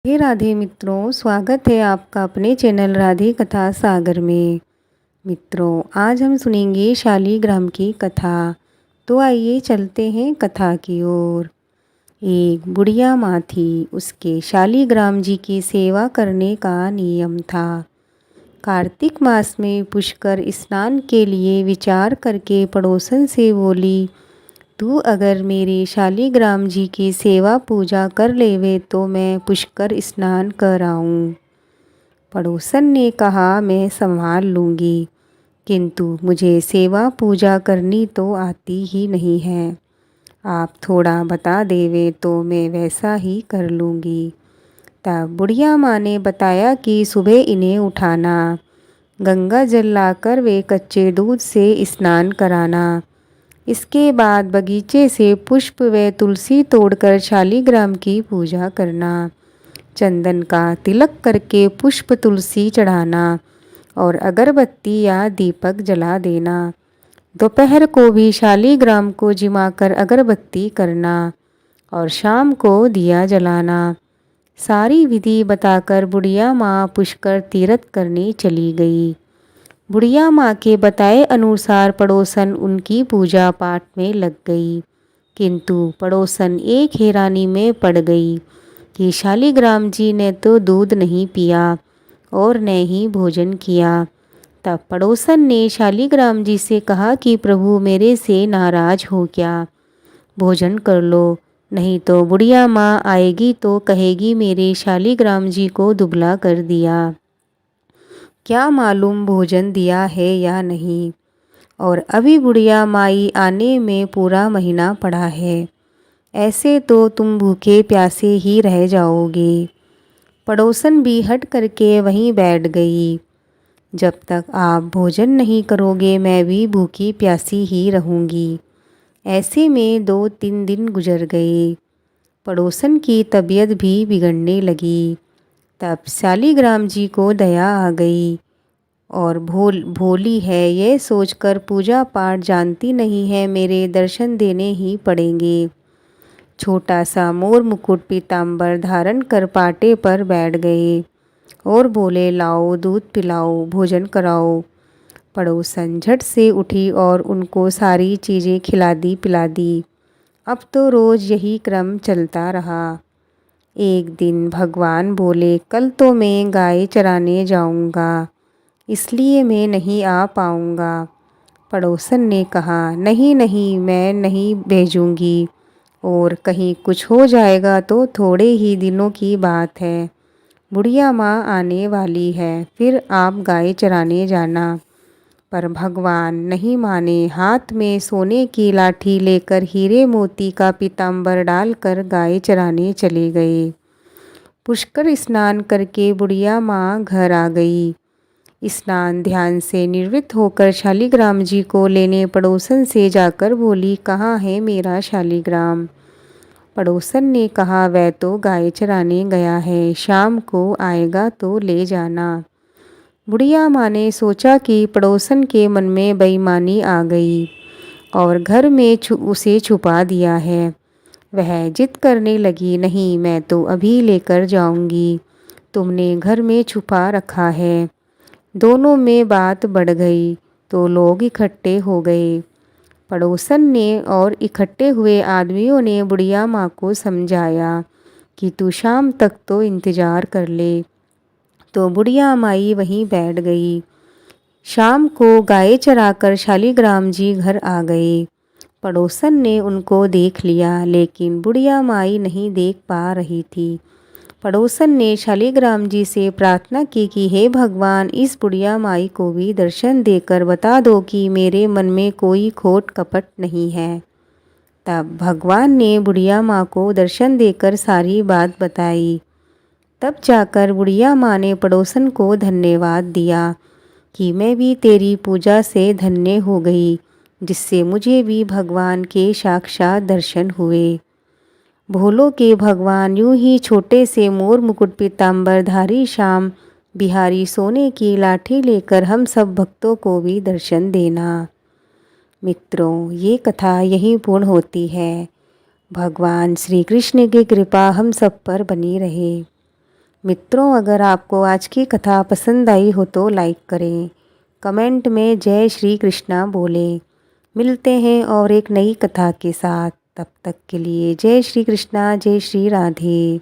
हे राधे मित्रों, स्वागत है आपका अपने चैनल राधे कथा सागर में। मित्रों, आज हम सुनेंगे शालीग्राम की कथा। तो आइए चलते हैं कथा की ओर। एक बुढ़िया माँ थी, उसके शालीग्राम जी की सेवा करने का नियम था। कार्तिक मास में पुष्कर स्नान के लिए विचार करके पड़ोसन से बोली, तू अगर मेरे शालीग्राम जी की सेवा पूजा कर लेवे तो मैं पुष्कर स्नान कर आऊँ। पड़ोसन ने कहा, मैं संभाल लूँगी, किंतु मुझे सेवा पूजा करनी तो आती ही नहीं है। आप थोड़ा बता देवे तो मैं वैसा ही कर लूँगी। तब बुढ़िया माँ ने बताया कि सुबह इन्हें उठाना, गंगा जल लाकर वे कच्चे दूध से स्नान कराना। इसके बाद बगीचे से पुष्प व तुलसी तोड़कर शालीग्राम की पूजा करना, चंदन का तिलक करके पुष्प तुलसी चढ़ाना और अगरबत्ती या दीपक जला देना। दोपहर को भी शालीग्राम को जिमाकर अगरबत्ती करना और शाम को दिया जलाना। सारी विधि बताकर बुढ़िया माँ पुष्कर तीर्थ करने चली गई। बुढ़िया माँ के बताए अनुसार पड़ोसन उनकी पूजा पाठ में लग गई, किंतु पड़ोसन एक हैरानी में पड़ गई कि शालीग्राम जी ने तो दूध नहीं पिया और न ही भोजन किया। तब पड़ोसन ने शालीग्राम जी से कहा कि प्रभु मेरे से नाराज हो क्या, भोजन कर लो, नहीं तो बुढ़िया माँ आएगी तो कहेगी मेरे शालीग्राम जी को दुबला कर दिया। क्या मालूम भोजन दिया है या नहीं, और अभी बुढ़िया माई आने में पूरा महीना पड़ा है। ऐसे तो तुम भूखे प्यासे ही रह जाओगे। पड़ोसन भी हट करके वहीं बैठ गई। जब तक आप भोजन नहीं करोगे मैं भी भूखी प्यासी ही रहूँगी। ऐसे में 2-3 दिन गुजर गए। पड़ोसन की तबीयत भी बिगड़ने लगी। तब शालीग्राम जी को दया आ गई और भोली है ये सोचकर पूजा पाठ जानती नहीं है, मेरे दर्शन देने ही पड़ेंगे। छोटा सा मोर मुकुट पीताम्बर धारण कर पाटे पर बैठ गए और बोले, लाओ दूध पिलाओ, भोजन कराओ। पड़ोसन झट से उठी और उनको सारी चीज़ें खिला दी पिला दी। अब तो रोज़ यही क्रम चलता रहा। एक दिन भगवान बोले, कल तो मैं गाय चराने जाऊंगा, इसलिए मैं नहीं आ पाऊंगा। पड़ोसन ने कहा, नहीं नहीं, मैं नहीं भेजूंगी, और कहीं कुछ हो जाएगा तो थोड़े ही दिनों की बात है। बुढ़िया माँ आने वाली है, फिर आप गाय चराने जाना। पर भगवान नहीं माने। हाथ में सोने की लाठी लेकर हीरे मोती का पीताम्बर डालकर गाय चराने चले गए। पुष्कर स्नान करके बुढ़िया माँ घर आ गई। स्नान ध्यान से निवृत्त होकर शालीग्राम जी को लेने पड़ोसन से जाकर बोली, कहाँ है मेरा शालीग्राम। पड़ोसन ने कहा, वह तो गाय चराने गया है, शाम को आएगा तो ले जाना। बुढ़िया माँ ने सोचा कि पड़ोसन के मन में बेईमानी आ गई और घर में उसे छुपा दिया है। वह जिद करने लगी, नहीं मैं तो अभी लेकर जाऊंगी, तुमने घर में छुपा रखा है। दोनों में बात बढ़ गई तो लोग इकट्ठे हो गए। पड़ोसन ने और इकट्ठे हुए आदमियों ने बुढ़िया माँ को समझाया कि तू शाम तक तो इंतज़ार कर ले। तो बुढ़िया माई वहीं बैठ गई। शाम को गाय चराकर शालीग्राम जी घर आ गए। पड़ोसन ने उनको देख लिया, लेकिन बुढ़िया माई नहीं देख पा रही थी। पड़ोसन ने शालीग्राम जी से प्रार्थना की कि हे भगवान, इस बुढ़िया माई को भी दर्शन देकर बता दो कि मेरे मन में कोई खोट कपट नहीं है। तब भगवान ने बुढ़िया माँ को दर्शन देकर सारी बात बताई। तब जाकर बुढ़िया माँ ने पड़ोसन को धन्यवाद दिया कि मैं भी तेरी पूजा से धन्य हो गई, जिससे मुझे भी भगवान के साक्षात दर्शन हुए। भोलों के भगवान यूं ही छोटे से मोर मुकुट पीताम्बरधारी श्याम बिहारी सोने की लाठी लेकर हम सब भक्तों को भी दर्शन देना। मित्रों, ये कथा यहीं पूर्ण होती है। भगवान श्री कृष्ण की कृपा हम सब पर बनी रहे। मित्रों, अगर आपको आज की कथा पसंद आई हो तो लाइक करें, कमेंट में जय श्री कृष्णा बोलें। मिलते हैं और एक नई कथा के साथ। तब तक के लिए जय श्री कृष्णा, जय श्री राधे।